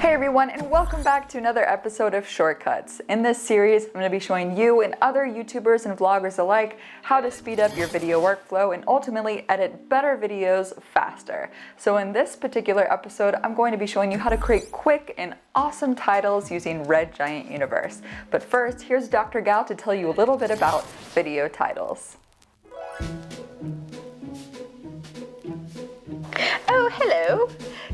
Hey everyone, and welcome back to another episode of Shortcuts. In this series, I'm going to be showing you and other YouTubers and vloggers alike how to speed up your video workflow and ultimately edit better videos faster. So in this particular episode, I'm going to be showing you how to create quick and awesome titles using Red Giant Universe. But first, here's Dr. Gal to tell you a little bit about video titles. Oh, hello!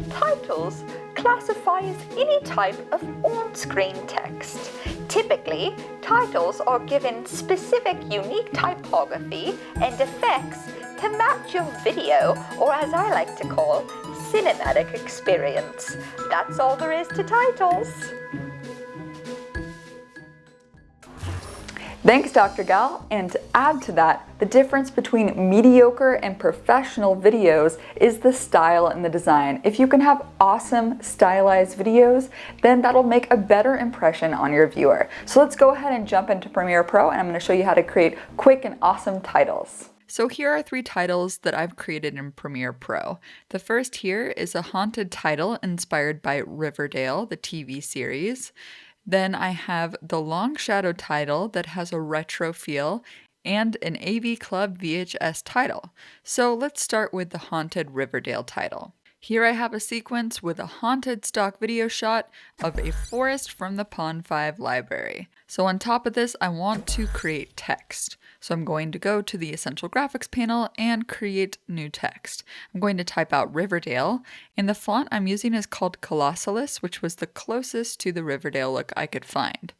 Titles classify as any type of on-screen text. Typically, titles are given specific unique typography and effects to match your video, or as I like to call, cinematic experience. That's all there is to titles. Thanks, Dr. Gal. And to add to that, the difference between mediocre and professional videos is the style and the design. If you can have awesome stylized videos, then that'll make a better impression on your viewer. So let's go ahead and jump into Premiere Pro, and I'm going to show you how to create quick and awesome titles. So here are 3 titles that I've created in Premiere Pro. The first here is a haunted title inspired by Riverdale, the TV series. Then I have the long shadow title that has a retro feel and an AV Club VHS title. So let's start with the haunted Riverdale title. Here I have a sequence with a haunted stock video shot of a forest from the Pond 5 library. So on top of this, I want to create text. So I'm going to go to the Essential Graphics panel and create new text. I'm going to type out Riverdale, and the font I'm using is called Colossalis, which was the closest to the Riverdale look I could find.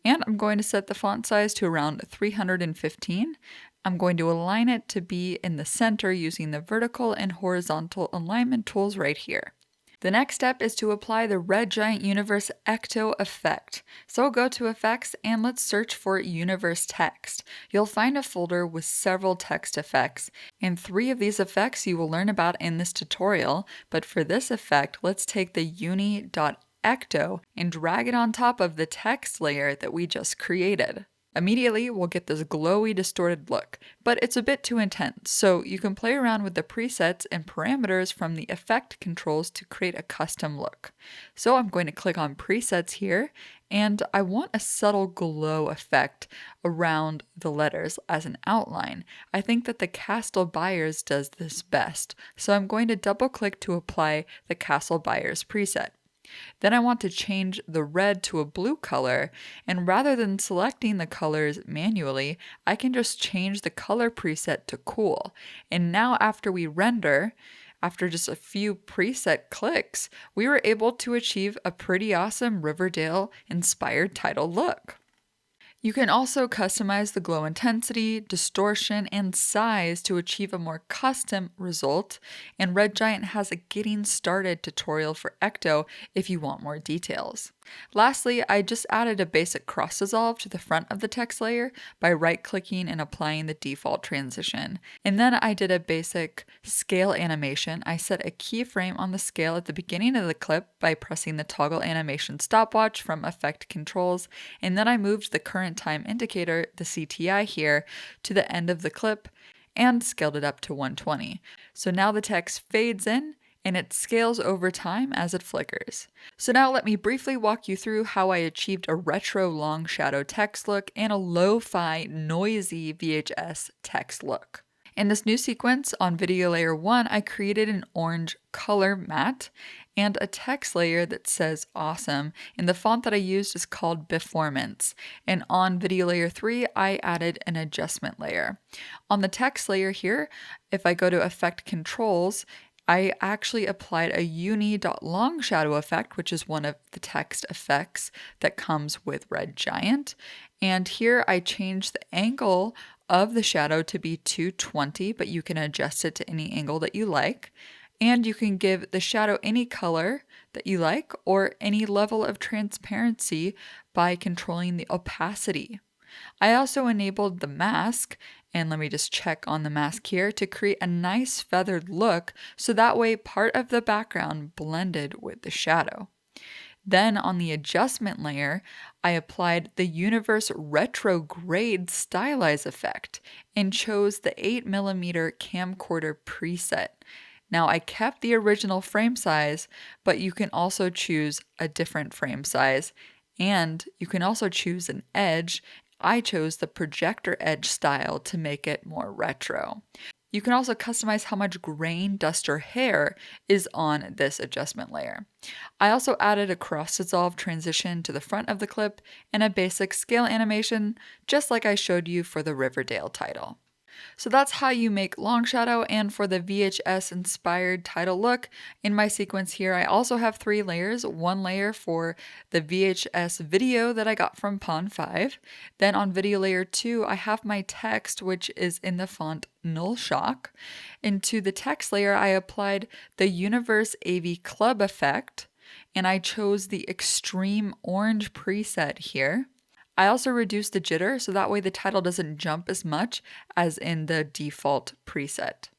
And I'm going to set the font size to around 315. I'm going to align it to be in the center using the vertical and horizontal alignment tools right here. The next step is to apply the Red Giant Universe Ecto effect. So go to Effects and let's search for Universe Text. You'll find a folder with several text effects, and 3 of these effects you will learn about in this tutorial, but for this effect, let's take the uni.ecto and drag it on top of the text layer that we just created. Immediately, we'll get this glowy, distorted look, but it's a bit too intense, so you can play around with the presets and parameters from the effect controls to create a custom look. So I'm going to click on Presets here, and I want a subtle glow effect around the letters as an outline. I think that the Castle Byers does this best, so I'm going to double click to apply the Castle Byers preset. Then I want to change the red to a blue color, and rather than selecting the colors manually, I can just change the color preset to cool. And now after we render, after just a few preset clicks, we were able to achieve a pretty awesome Riverdale inspired title look. You can also customize the glow intensity, distortion, and size to achieve a more custom result, and Red Giant has a getting started tutorial for Ecto if you want more details. Lastly, I just added a basic cross dissolve to the front of the text layer by right-clicking and applying the default transition. And then I did a basic scale animation. I set a keyframe on the scale at the beginning of the clip by pressing the toggle animation stopwatch from Effect Controls, and then I moved the current time indicator, the CTI here, to the end of the clip and scaled it up to 120. So now the text fades in and it scales over time as it flickers. So now let me briefly walk you through how I achieved a retro long shadow text look and a lo-fi noisy VHS text look. In this new sequence on video layer 1, I created an orange color matte and a text layer that says awesome, and the font that I used is called Beformance. And on video layer 3, I added an adjustment layer. On the text layer here, if I go to Effect Controls, I actually applied a uni.long shadow effect, which is one of the text effects that comes with Red Giant. And here I changed the angle of the shadow to be 220, but you can adjust it to any angle that you like. And you can give the shadow any color that you like or any level of transparency by controlling the opacity. I also enabled the mask, and let me just check on the mask here, to create a nice feathered look so that way part of the background blended with the shadow. Then on the adjustment layer, I applied the Universe Retrograde Stylize effect and chose the 8mm camcorder preset. Now I kept the original frame size, but you can also choose a different frame size, and you can also choose an edge. I chose the projector edge style to make it more retro. You can also customize how much grain, dust, or hair is on this adjustment layer. I also added a cross-dissolve transition to the front of the clip and a basic scale animation, just like I showed you for the Riverdale title. So that's how you make long shadow, and for the VHS inspired title look, in my sequence here I also have 3 layers. One layer for the VHS video that I got from Pond 5. Then on video layer 2 I have my text, which is in the font Null Shock. Into the text layer I applied the Universe AV Club effect, and I chose the Extreme Orange preset here. I also reduced the jitter so that way the title doesn't jump as much as in the default preset.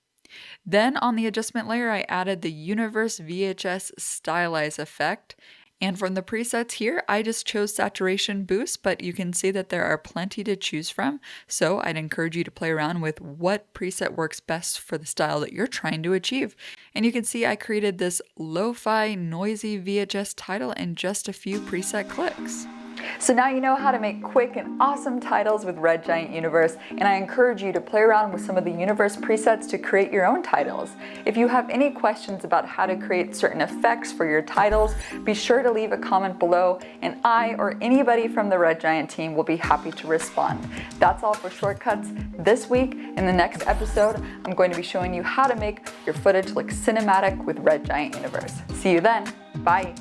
Then on the adjustment layer, I added the Universe VHS Stylize effect. And from the presets here, I just chose Saturation Boost, but you can see that there are plenty to choose from. So I'd encourage you to play around with what preset works best for the style that you're trying to achieve. And you can see I created this lo-fi, noisy VHS title in just a few preset clicks. So now you know how to make quick and awesome titles with Red Giant Universe, and I encourage you to play around with some of the Universe presets to create your own titles. If you have any questions about how to create certain effects for your titles, be sure to leave a comment below, and I or anybody from the Red Giant team will be happy to respond. That's all for Shortcuts this week. In the next episode, I'm going to be showing you how to make your footage look cinematic with Red Giant Universe. See you then. Bye.